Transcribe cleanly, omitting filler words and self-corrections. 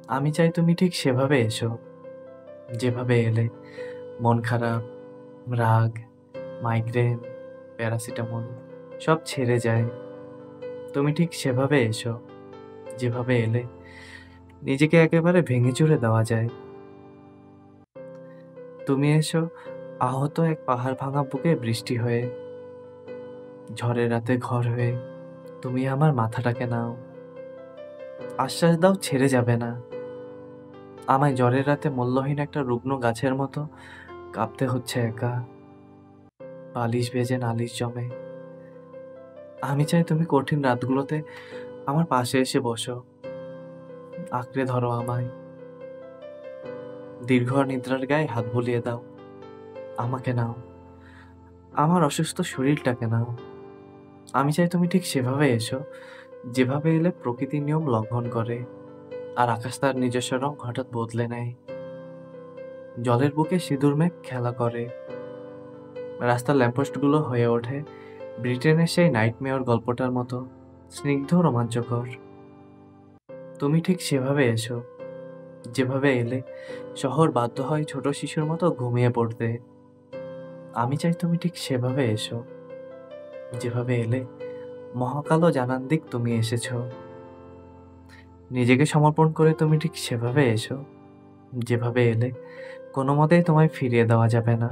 আমি চাই তুমি ঠিক সেভাবে এসো, যেভাবে এলে। মন খারাপ, রাগ, মাইগ্রেন, প্যারাসিটামল সব ছেড়ে যায়। তুমি ঠিক সেভাবে এসো, যেভাবে এলে। নিজেকে একেবারে ভেঙে চুরে দেওয়া যায়। তুমি এসো আহত এক পাহাড় ভাঙা বুকে বৃষ্টি হয়ে, ঝড়ের রাতে ঘর হয়ে। তুমি আমার মাথাটাকে নাও, আশ্বাস দাও ছেড়ে যাবে না। আমায় ঝড়ের রাতে মূল্যহীন একটা রুগ্ন গাছের মতো কাঁপতে হচ্ছে একা, বালিশ ভেজে নালিশ জমে। আমি চাই তুমি কঠিন রাতগুলোতে আমার পাশে এসে বসো, আঁকড়ে ধরো আমায়, দীর্ঘ নিদ্রার গায়ে হাত বুলিয়ে দাও। আমাকে নাও, আমার অসুস্থ শরীরটাকে নাও। আমি চাই তুমি ঠিক সেভাবে এসো, যেভাবে এলে প্রকৃতির নিয়ম লঙ্ঘন করে আর আকাশ তার নিজস্ব রং হঠাৎ বদলে নেয়। জলের বুকে সিঁদুর মেঘ খেলা করে, রাস্তার ল্যাম্পপোস্টগুলো হয়ে ওঠে ব্রিটেনের সেই নাইটমেয়ার গল্পটার মতো স্নিগ্ধ রোমাঞ্চকর। তুমি ঠিক সেভাবে এসো, যেভাবে এলে শহর বাধ্য হয় ছোট শিশুর মতো ঘুমিয়ে পড়তে। আমি চাই তুমি ঠিক সেভাবে এসো, যেভাবে এলে মহাকালও জানান দিক তুমি এসেছো। নিজেকে সমর্পণ করে তুমি ঠিক সেভাবে এসো, যেভাবে এলে কোনো মতেই তোমায় ফিরিয়ে দেওয়া যাবে না।